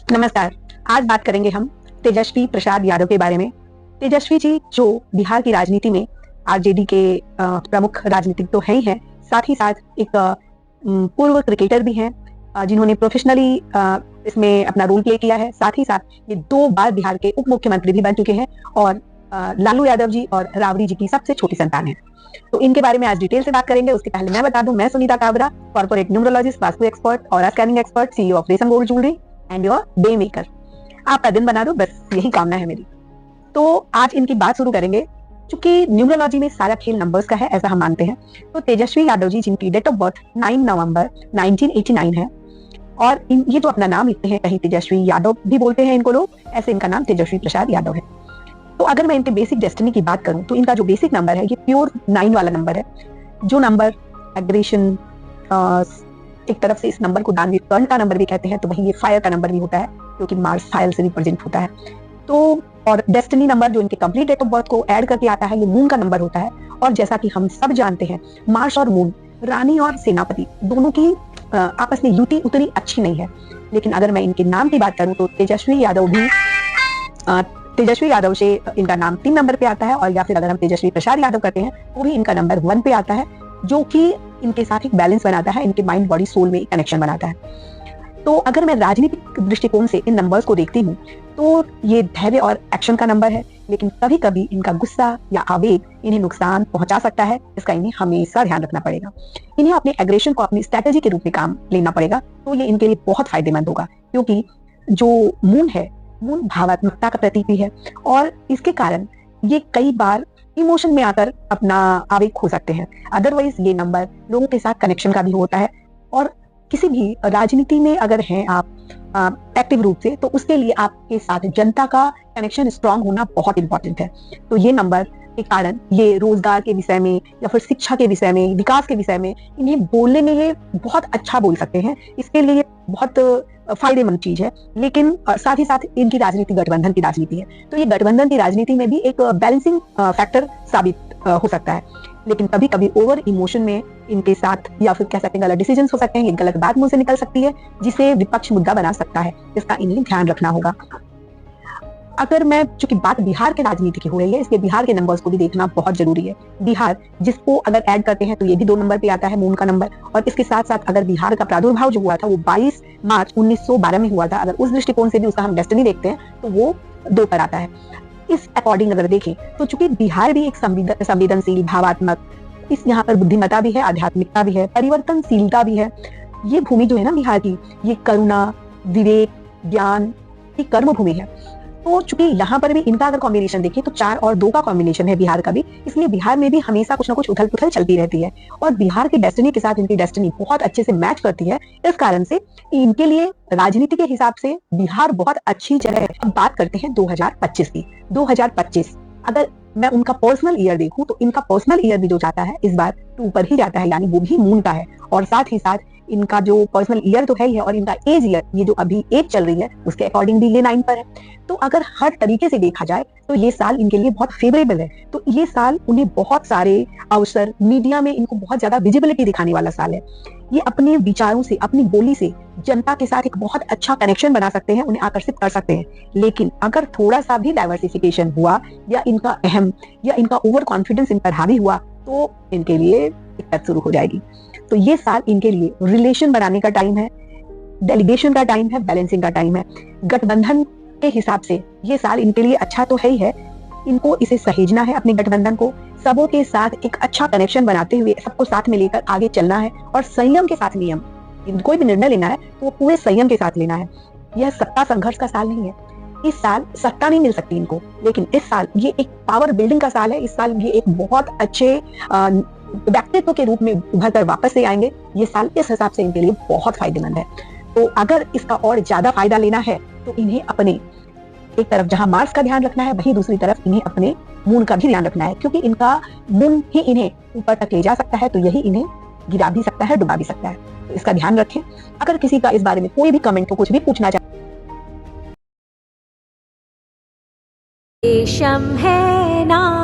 नमस्कार। आज बात करेंगे हम तेजस्वी प्रसाद यादव के बारे में। तेजस्वी जी जो बिहार की राजनीति में आरजेडी के प्रमुख राजनीतिक तो हैं ही हैं, साथ ही साथ एक पूर्व क्रिकेटर भी हैं, जिन्होंने प्रोफेशनली इसमें अपना रोल प्ले किया है। साथ ही साथ ये 2 बार बिहार के उप मुख्यमंत्री भी बन चुके हैं और लालू यादव जी और राबड़ी जी की सबसे छोटी संतान है। तो इनके बारे में आज डिटेल से बात करेंगे। उसके पहले मैं बता दूं, मैं Sunita Kabra, corporate numerologist, vastu expert और स्कैनिंग एक्सपर्ट, सीईओ ऑफ रेशम gold jewellery and your day maker. आपका दिन बना दो, बस यही कामना है मेरी। तो आज इनकी बात शुरू करेंगे। चूंकि न्यूमरोलॉजी में सारा खेल नंबर्स का है, ऐसा हम मानते हैं, तो तेजस्वी यादव जी जिनकी डेट ऑफ बर्थ 9 नवंबर 1989 है और ये जो अपना नाम लिखते हैं, कहीं तेजस्वी यादव भी बोलते हैं इनको लोग, ऐसे इनका नाम तेजस्वी प्रसाद यादव है। तो अगर मैं इनके बेसिक डेस्टिनी की बात करूं तो इनका जो बेसिक नंबर है ये प्योर 9 वाला नंबर है, जो नंबर एग्रेशन, एक तरफ से इस नंबर को दानवीर कर्ण का नंबर भी कहते हैं, तो वहीं ये फायर का नंबर भी होता है क्योंकि मार्स फायर से रिप्रेजेंट होता है। तो और डेस्टिनी नंबर जो इनके कंप्लीट डेट ऑफ बर्थ को ऐड करके आता है, ये मून का नंबर होता है। और जैसा कि हम सब जानते हैं, मार्स और मून, रानी और सेनापति, दोनों की आपस में युति उतनी अच्छी नहीं है। लेकिन अगर मैं इनके नाम की बात करूं तो तेजस्वी यादव भी तेजस्वी यादव से इनका नाम 3 नंबर पे आता है, और या फिर अगर हम तेजस्वी प्रसाद यादव करते हैं तो भी इनका नंबर 1 पे आता है, जो कि इनके साथ एक बैलेंस बनाता है, इनके माइंड बॉडी सोल में कनेक्शन बनाता है। तो अगर मैं राजनीतिक दृष्टिकोण से इन नंबर्स को देखती हूँ तो ये धैर्य और एक्शन का नंबर है, लेकिन कभी कभी इनका गुस्सा या आवेग इन्हें नुकसान पहुंचा सकता है। इसका इन्हें हमेशा ध्यान रखना पड़ेगा। इन्हें अपने एग्रेशन को अपनी स्ट्रेटेजी के रूप में काम लेना पड़ेगा, तो ये इनके लिए बहुत फायदेमंद होगा, क्योंकि जो मून है, मून भावात्मकता का प्रतीक भी है, और इसके कारण ये कई बार इमोशन में आकर अपना आवेग खो सकते हैं। अदरवाइज ये नंबर लोगों के साथ कनेक्शन का भी होता है, और किसी भी राजनीति में अगर हैं आप एक्टिव रूप से, तो उसके लिए आपके साथ जनता का कनेक्शन स्ट्रांग होना बहुत इंपॉर्टेंट है। तो ये नंबर के कारण ये रोजगार के विषय में या फिर शिक्षा के विषय में, विकास के विषय में, इन्हें बोलने में ये बहुत अच्छा बोल सकते हैं। इसके लिए बहुत फायदेमंद चीज है। लेकिन साथ ही साथ इनकी राजनीति गठबंधन की राजनीति है, तो ये गठबंधन की राजनीति में भी एक बैलेंसिंग फैक्टर साबित हो सकता है। लेकिन कभी कभी ओवर इमोशन में इनके साथ, या फिर कह सकते हैं गलत डिसीजंस हो सकते हैं, ये गलत बात मुंह से निकल सकती है जिसे विपक्ष मुद्दा बना सकता है। इसका इन्हें ध्यान रखना होगा। अगर मैं, चूंकि बात बिहार के राजनीति की हो रही है, इसलिए बिहार के नंबर्स को भी देखना बहुत जरूरी है। बिहार जिसको अगर ऐड करते हैं तो ये भी 2 नंबर पे आता है, मून का नंबर। और इसके साथ साथ अगर बिहार का प्रादुर्भाव जो हुआ था वो 22 मार्च 1912 में हुआ था, अगर उस दृष्टिकोण से भी उसका हम डेस्टिनी देखते हैं तो वो 2 पर आता है। इस अकॉर्डिंग अगर देखें तो चूंकि बिहार भी एक संवेदनशील, भावात्मक, इस यहाँ पर बुद्धिमत्ता भी है, आध्यात्मिकता भी है, परिवर्तनशीलता भी है। ये भूमि जो है ना बिहार की, ये करुणा, विवेक, ज्ञान की कर्म भूमि है। तो चूंकि यहाँ पर भी इनका अगर कॉम्बिनेशन देखें तो 4 और 2 का कॉम्बिनेशन है बिहार का भी, इसलिए बिहार में भी हमेशा कुछ ना कुछ उथल पुथल चलती रहती है, और बिहार की डेस्टिनी के साथ इनकी डेस्टिनी बहुत अच्छे से मैच करती है। इस कारण से इनके लिए राजनीति के हिसाब से बिहार बहुत अच्छी जगह है। अब बात करते हैं 2025 की। 2025 अगर मैं उनका पर्सनल ईयर देखूं तो इनका पर्सनल ईयर भी जो जाता है इस बार 2 पर ही जाता है, यानी वो भी मून का है। और साथ ही साथ इनका जो पर्सनल ईयर तो है ही है, और इनका एज ईयर, ये जो अभी एज चल रही है, उसके अकॉर्डिंग भी ये 9 पर है। तो अगर हर तरीके से देखा जाए तो ये साल इनके लिए बहुत फेवरेबल है। तो ये साल उन्हें बहुत सारे अवसर, मीडिया में इनको बहुत ज्यादा विजिबिलिटी दिखाने वाला साल है। ये अपने विचारों से, अपनी बोली से जनता के साथ एक बहुत अच्छा कनेक्शन बना सकते हैं, उन्हें आकर्षित कर सकते हैं। लेकिन अगर थोड़ा सा भी डाइवर्सिफिकेशन हुआ, या इनका अहम या इनका ओवर कॉन्फिडेंस इन पर हावी हुआ, तो इनके लिए दिक्कत शुरू हो जाएगी। तो ये साल इनके लिए रिलेशन बनाने का टाइम है, डेलीगेशन का टाइम है, बैलेंसिंग का टाइम है। गठबंधन के हिसाब से ये साल इनके लिए अच्छा तो है ही है। इनको इसे सहेजना है, अपने गठबंधन को, सबों के साथ एक अच्छा कनेक्शन बनाते हुए सबको साथ में लेकर आगे चलना है, और संयम के साथ नियम, कोई भी निर्णय लेना है तो वो पूरे संयम के साथ लेना है। यह सत्ता संघर्ष का साल नहीं है। इस साल सत्ता नहीं मिल सकती इनको, लेकिन इस साल ये एक पावर बिल्डिंग का साल है। इस साल ये एक बहुत अच्छे व्यक्तित्व के रूप में उभर कर वापस से आएंगे। ये साल इस हिसाब से इनके लिए बहुत फायदेमंद है। तो अगर इसका और ज्यादा फायदा लेना है तो इन्हें अपने, एक तरफ जहां मार्स का ध्यान रखना है, वहीं दूसरी तरफ इन्हें अपने मून का भी ध्यान रखना है, क्योंकि इनका मून ही इन्हें ऊपर तक ले जा सकता है, तो यही इन्हें गिरा भी सकता है, डुबा भी सकता है। तो इसका ध्यान रखें। अगर किसी का इस बारे में कोई भी कमेंट हो, कुछ भी पूछना चाहे, देशम है ना।